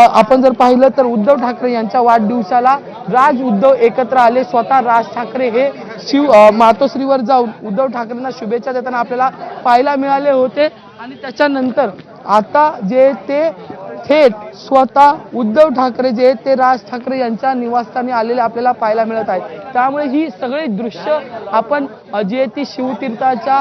आपण जर पाहिलं तर उद्धव ठाकरे यांच्या वाढदिवसाला राज उद्धव एकत्र आले। स्वतः राज ठाकरे हे मातोश्रीवर जाऊन उद्धव ठाकरेंना शुभेच्छा देताना आपल्याला पाहायला मिळाले होते। आणि त्याच्यानंतर आता जे ते थेट स्वतः उद्धव ठाकरे जे ते राज ठाकरे यांच्या निवासस्थानी आलेले आपल्याला पाहायला मिळत आहेत। त्यामुळे ही सगळी दृश्य आपण जे ती शिवतीर्थाच्या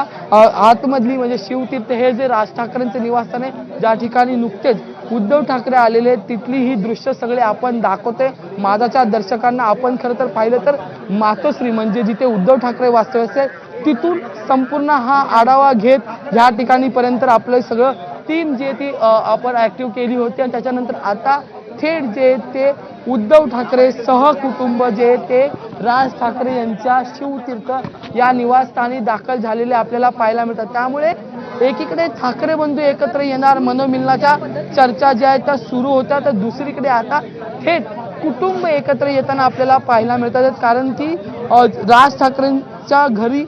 आतमधली म्हणजे शिवतीर्थ हे जे राज ठाकरेंचे निवासस्थान आहे ज्या ठिकाणी नुकतेच उद्धव ठाकरे आलेले तिथली ही दृश्य सगळे आपण दाखवते माझाच्या दर्शकांना। आपण खरं तर पाहिलं तर मातोश्री म्हणजे जिथे उद्धव ठाकरे वास्तव्य आहे तिथून संपूर्ण हा आढावा घेत या ठिकाणी पर्यंत आपलं सगळं टीम जे ती आपण ऍक्टिव्ह केली होती। आणि त्याच्यानंतर आता थेट जे ते उद्धव ठाकरे सहकुटुंब जे ते राज ठाकरे यांच्या शिवतीर्थ या निवासस्थानी दाखल झालेले आपल्याला पाहायला मिळतात। त्यामुळे एकीकडे ठाकरे बंधू एकत्र येणार मनोमिलनाच्या चर्चा ज्या आहेत त्या सुरू होत्या, तर दुसरीकडे आता थेट कुटुंब एकत्र येताना आपल्याला पाहायला मिळतात। कारण की राज ठाकरेंच्या घरी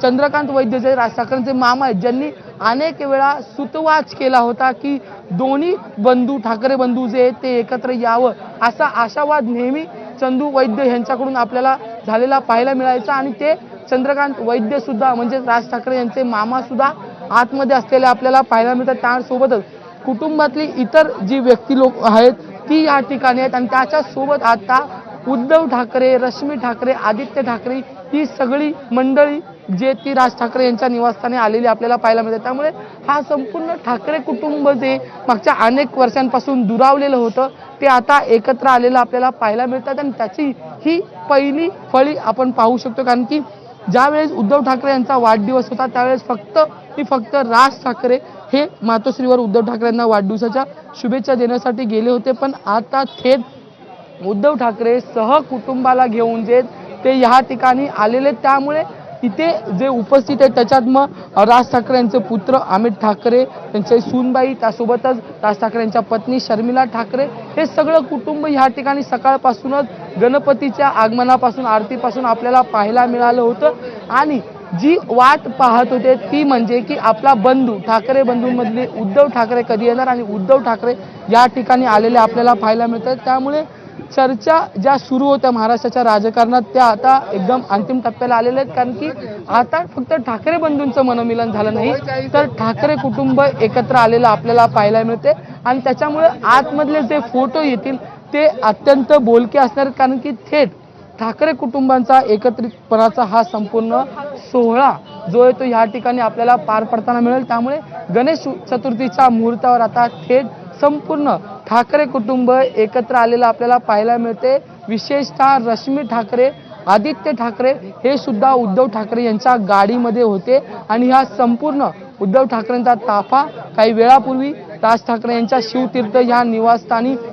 चंद्रकांत वैद्य जे राज ठाकरेंचे मामा आहेत ज्यांनी अनेक वेळा सुतवाच केला होता की दोन्ही बंधू ठाकरे बंधू जे ते एकत्र यावं असा आशावाद नेहमी चंदू वैद्य यांच्याकडून आपल्याला झालेला पाहायला मिळायचा। आणि ते चंद्रकांत वैद्य सुद्धा म्हणजे राज ठाकरे यांचे मामा सुद्धा आतमध्ये असलेले आपल्याला पाहायला मिळतात। त्यासोबतच कुटुंबातली इतर जी व्यक्ती लोक आहेत ती या ठिकाणी आहेत। आणि त्याच्यासोबत आता उद्धव ठाकरे, रश्मी ठाकरे, आदित्य ठाकरे ही सगळी मंडळी जे ती राज ठाकरे यांच्या निवासस्थानी आलेली आपल्याला पाहायला मिळते। त्यामुळे हा संपूर्ण ठाकरे कुटुंब जे मागच्या अनेक वर्षांपासून दुरावलेलं होतं ते आता एकत्र आलेलं आपल्याला पाहायला मिळतात। आणि त्याची ही पहिली फळी आपण पाहू शकतो। कारण की ज्यावेळेस उद्धव ठाकरे यांचा वाढदिवस होता त्यावेळेस फक्त राज ठाकरे हे मातोश्रीवर उद्धव ठाकरेंना वाढदिवसाच्या शुभेच्छा देण्यासाठी गेले होते, पण आता थेट उद्धव ठाकरे सहकुटुंबाला घेऊन जे ते या ठिकाणी आलेले। त्यामुळे इथे जे उपस्थित आहेत त्याच्यात मग राज ठाकरे यांचे पुत्र अमित ठाकरे, त्यांचे सूनबाई, त्यासोबतच राज ठाकरे यांच्या पत्नी शर्मिला ठाकरे हे सगळं कुटुंब या ठिकाणी सकाळपासूनच गणपतीच्या आगमनापासून आरतीपासून आपल्याला पाहायला मिळालं होतं। आणि जी वाट पाहत होते ती म्हणजे की आपला बंधू ठाकरे बंधूंमधले उद्धव ठाकरे कधी येणार आणि उद्धव ठाकरे या ठिकाणी आलेले आपल्याला पाहायला मिळतात। त्यामुळे चर्चा ज्या सुरू होत्या महाराष्ट्राच्या राजकारणात त्या आता एकदम अंतिम टप्प्याला आलेल्या आहेत। कारण की आता फक्त ठाकरे बंधूंचं मनोमिलन झालं नाही तर ठाकरे कुटुंब एकत्र आलेलं आपल्याला पाहायला मिळते। आणि त्याच्यामुळे आतमधले जे फोटो येतील ते अत्यंत बोलके असणार, कारण की थेट ठाकरे कुटुंबांचा एकत्रितपणाचा हा संपूर्ण सोहळा जो आहे तो या ठिकाणी आपल्याला पार पडताना मिळेल। त्यामुळे गणेश चतुर्थीच्या मुहूर्तावर आता थेट संपूर्ण ठाकरे कुटुंब एकत्र आलेलं आपल्याला पाहायला मिळते। विशेषतः रश्मी ठाकरे, आदित्य ठाकरे हे सुद्धा उद्धव ठाकरे यांच्या गाडीमध्ये होते। आणि हा संपूर्ण उद्धव ठाकरेंचा ताफा काही वेळापूर्वी राज ठाकरे यांच्या शिवतीर्थ या निवासस्थानी